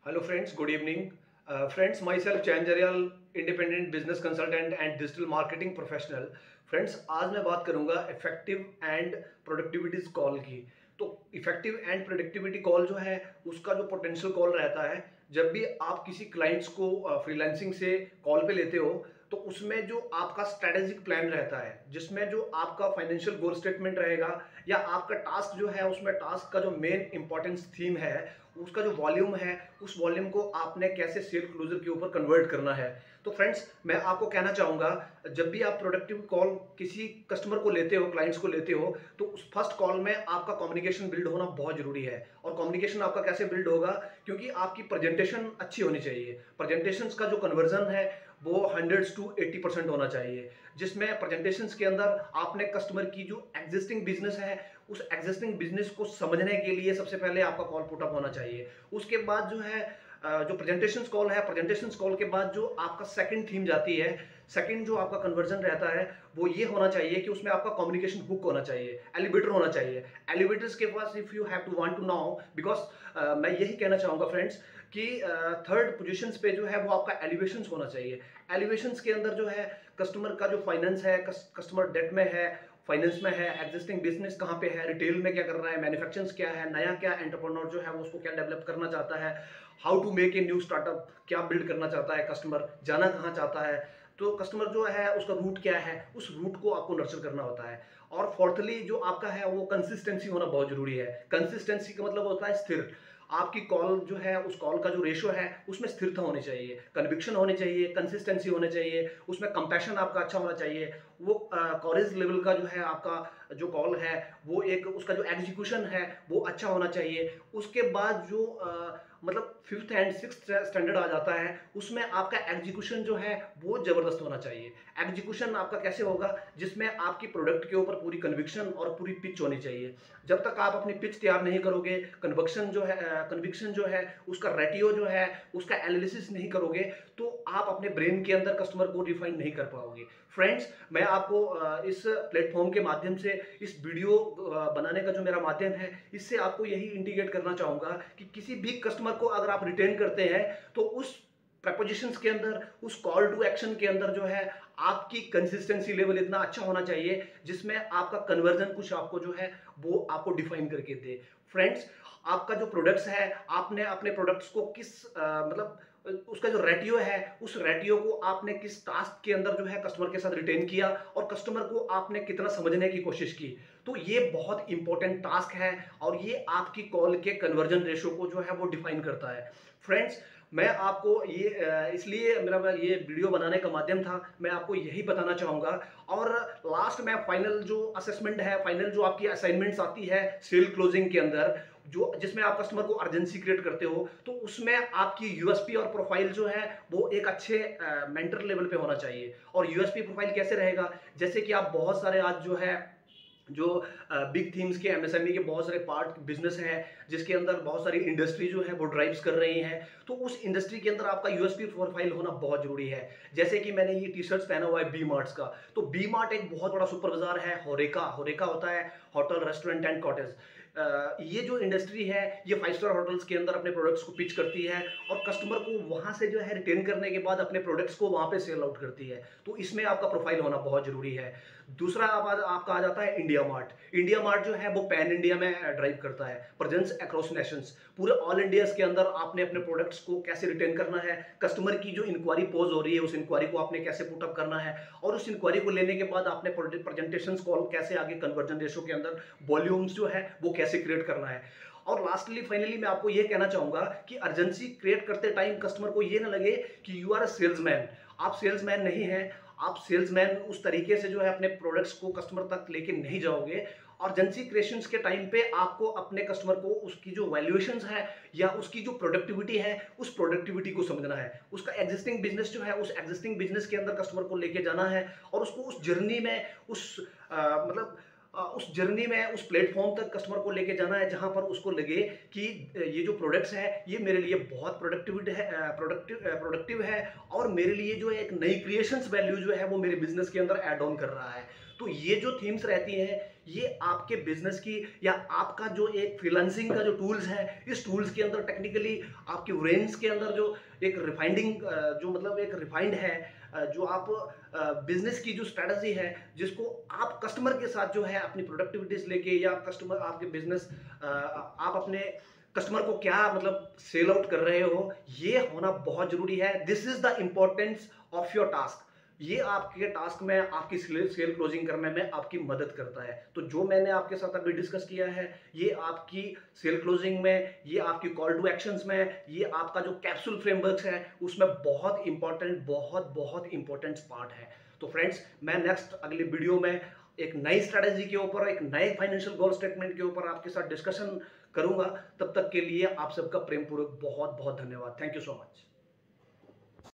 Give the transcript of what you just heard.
Hello friends, good evening. Friends, myself Chanjarial, independent business consultant and digital marketing professional. Friends, आज मैं बात करूंगा effective and प्रोडक्टिविटीज call की। तो इफेक्टिव एंड प्रोडक्टिविटी कॉल जो है उसका जो पोटेंशियल कॉल रहता है, जब भी आप किसी क्लाइंट्स को फ्रीलांसिंग से कॉल पे लेते हो तो उसमें जो आपका स्ट्रेटेजिक प्लान रहता है, जिसमें जो आपका फाइनेंशियल गोल स्टेटमेंट रहेगा या आपका टास्क जो है उसमें टास्क का जो मेन इंपॉर्टेंस थीम है, उसका जो वॉल्यूम है, उस वॉल्यूम को आपने कैसे सेल क्लोजर के ऊपर कन्वर्ट करना है। तो फ्रेंड्स, मैं आपको कहना चाहूंगा, जब भी आप प्रोडक्टिव कॉल किसी कस्टमर को लेते हो, क्लाइंट्स को लेते हो, तो उस फर्स्ट कॉल में आपका कम्युनिकेशन बिल्ड होना बहुत जरूरी है। और कम्युनिकेशन आपका कैसे बिल्ड होगा? क्योंकि आपकी प्रेजेंटेशन अच्छी होनी चाहिए। प्रेजेंटेशन का जो कन्वर्जन है वो 100 to 80% होना चाहिए, जिसमें प्रेजेंटेशन के अंदर आपने कस्टमर की जो एग्जिस्टिंग बिजनेस है, उस एग्जिस्टिंग बिजनेस को समझने के लिए सबसे पहले आपका कॉल पुटअप होना चाहिए। उसके बाद जो है जो प्रेजेंटेशन कॉल है, प्रेजेंटेशन कॉल के बाद जो आपका सेकंड थीम जाती है, सेकंड जो आपका कन्वर्जन रहता है वो ये होना चाहिए कि उसमें आपका कम्युनिकेशन हुक होना चाहिए, एलिवेटर होना चाहिए। एलिवेटर्स के पास if you have to want to now, because मैं यही कहना चाहूंगा फ्रेंड्स कि थर्ड पोजीशन पे जो है वो आपका एलिवेशन होना चाहिए। एलिवेशन के अंदर जो है कस्टमर का जो फाइनेंस है, कस्टमर डेट में है, फाइनेंस में है, एग्जिस्टिंग बिजनेस कहाँ पे है, रिटेल में क्या कर रहा है, मैन्युफैक्चरिंग क्या है, नया क्या एंटरप्रेन्योर जो है वो उसको क्या डेवलप करना चाहता है, how to make a new startup क्या बिल्ड करना चाहता है, कस्टमर जाना कहाँ चाहता है, तो कस्टमर जो है उसका रूट क्या है, उस रूट को आपको नर्चर करना होता है। और फोर्थली जो आपका है वो कंसिस्टेंसी होना बहुत जरूरी है। कंसिस्टेंसी का मतलब होता है स्थिर। आपकी कॉल जो है, उस कॉल का जो रेशो है उसमें स्थिरता होनी चाहिए, कन्विक्शन होनी चाहिए, कंसिस्टेंसी होनी चाहिए, उसमें कंपैशन आपका अच्छा होना चाहिए। वो कॉलेज लेवल का जो है आपका जो कॉल है वो एक उसका जो एग्जीक्यूशन है वो अच्छा होना चाहिए। उसके बाद जो मतलब फिफ्थ एंड सिक्स स्टैंडर्ड आ जाता है, उसमें आपका एग्जीक्यूशन जो है वो जबरदस्त होना चाहिए। एग्जीक्यूशन आपका कैसे होगा? जिसमें आपकी प्रोडक्ट के ऊपर पूरी कन्विक्शन और पूरी पिच होनी चाहिए। जब तक आप अपनी पिच तैयार नहीं करोगे, कन्विक्शन जो है उसका रेटियो जो है उसका एनालिसिस नहीं करोगे, तो आप अपने ब्रेन के अंदर कस्टमर को रिफाइन नहीं कर पाओगे। फ्रेंड्स, मैं आपको इस प्लेटफॉर्म के माध्यम से, इस वीडियो बनाने का जो मेरा माध्यम है, इससे आपको यही इंडिकेट करना चाहूंगा कि किसी भी कस्टमर को अगर आप रिटेन करते हैं तो उस प्रपोजिशंस के अंदर, उस कॉल टू एक्शन के अंदर जो है आपकी कंसिस्टेंसी लेवल इतना अच्छा होना चाहिए जिसमें आपका कन्वर्जन कुछ आपको जो है वो आपको डिफाइन करके दे। फ्रेंड्स, आपका जो प्रोडक्ट्स है, आपने अपने प्रोडक्ट्स को किस मतलब उसका जो रेटियो है, उस रेटियो को आपने किस टास्क के अंदर जो है कस्टमर के साथ रिटेन किया और कस्टमर को आपने कितना समझने की कोशिश की, तो ये बहुत इंपॉर्टेंट टास्क है और ये आपकी कॉल के कन्वर्जन रेशो को जो है वो डिफाइन करता है। फ्रेंड्स, मैं आपको ये इसलिए मेरा ये वीडियो बनाने का माध्यम था, मैं आपको यही बताना चाहूंगा। और लास्ट में फाइनल जो असेसमेंट है, फाइनल जो आपकी असाइनमेंट्स आती है सेल क्लोजिंग के अंदर, जो जिसमें आप कस्टमर को अर्जेंसी क्रिएट करते हो, तो उसमें आपकी यूएसपी और प्रोफाइल जो है वो एक अच्छे मेंटर लेवल पे होना चाहिए। और यूएसपी प्रोफाइल कैसे रहेगा? जैसे कि आप बहुत सारे आज जो है जो बिग थीम्स के एमएसएमई के बहुत सारे पार्ट बिजनेस हैं, जिसके अंदर बहुत सारी इंडस्ट्री जो है वो ड्राइव्स कर रही हैं, तो उस इंडस्ट्री के अंदर आपका यूएसपी प्रोफाइल होना बहुत जरूरी है। जैसे कि मैंने ये टी शर्ट्स पहना हुआ है बी मार्ट्स का, तो बी मार्ट एक बहुत बड़ा सुपर बाजार है। होरेका, होरेका होता है होटल रेस्टोरेंट एंड कॉटेज। ये जो इंडस्ट्री है ये 5 स्टार होटल्स के अंदर अपने प्रोडक्ट्स को पिच करती है और कस्टमर को वहां से जो है रिटेन करने के बाद अपने प्रोडक्ट्स को वहां पे सेल आउट करती है। तो इसमें आपका प्रोफाइल होना बहुत जरूरी है। दूसरा आपका आ जाता है इंडिया मार्ट। इंडिया मार्ट जो है वो पैन इंडिया में ड्राइव करता है, प्रेजेंस अक्रॉस नेशंस, पूरे ऑल इंडिया के अंदर आपने अपने प्रोडक्ट्स को कैसे रिटेन करना है, कस्टमर की जो इंक्वायरी पोज हो रही है उस इंक्वायरी को आपने कैसे पुटअप करना है, और उस इंक्वायरी को लेने के बाद आपने प्रेजेंटेशन कॉल कैसे आगे कन्वर्जन रेशो के अंदर वॉल्यूम्स जो है वो कैसे क्रिएट करना है। और लास्टली फाइनली मैं आपको यह कहना चाहूंगा कि अर्जेंसी क्रिएट करते टाइम कस्टमर को यह ना लगे कि यू आर अ सेल्समैन। आप सेल्समैन नहीं है, आप सेल्समैन उस तरीके से जो है अपने प्रोडक्ट्स को कस्टमर तक लेके नहीं जाओगे। अर्जेंसी क्रिएशंस के टाइम पे आपको अपने कस्टमर को उसकी जो वैल्यूएशंस है या उसकी जो प्रोडक्टिविटी है, उस प्रोडक्टिविटी को समझना है। उसका एग्जिस्टिंग बिजनेस जो है, उस एग्जिस्टिंग बिजनेस के अंदर कस्टमर को लेके जाना है और उसको उस जर्नी में उस जर्नी में उस प्लेटफॉर्म तक कस्टमर को लेके जाना है जहां पर उसको लगे कि ये जो प्रोडक्ट्स है ये मेरे लिए बहुत प्रोडक्टिव है और मेरे लिए जो है एक नई क्रिएशंस वैल्यू जो है वो मेरे बिजनेस के अंदर ऐड ऑन कर रहा है। तो ये जो थीम्स रहती हैं ये आपके बिजनेस की या आपका जो एक फ्रीलांसिंग का जो टूल्स है, इस टूल्स के अंदर टेक्निकली आपके ब्रेन्स के अंदर जो एक रिफाइंडिंग जो मतलब एक रिफाइंड है, जो आप बिजनेस की जो स्ट्रेटजी है, जिसको आप कस्टमर के साथ जो है अपनी प्रोडक्टिविटीज लेके या कस्टमर आपके बिजनेस आप अपने कस्टमर को क्या मतलब सेल आउट कर रहे हो, ये होना बहुत जरूरी है। This is the importance of your task. ये आपके टास्क में आपकी सेल क्लोजिंग करने में आपकी मदद करता है। तो जो मैंने आपके साथ अभी डिस्कस किया है, ये आपकी सेल क्लोजिंग में, ये आपकी कॉल टू एक्शंस में, ये आपका जो कैप्सूल फ्रेमवर्क है उसमें बहुत इंपॉर्टेंट, बहुत बहुत इंपॉर्टेंट पार्ट है। तो फ्रेंड्स, मैं नेक्स्ट अगली वीडियो में एक नई स्ट्रेटेजी के ऊपर, एक नए फाइनेंशियल गोल स्टेटमेंट के ऊपर आपके साथ डिस्कशन करूंगा। तब तक के लिए आप सबका प्रेम पूर्वक बहुत बहुत धन्यवाद। Thank you so much.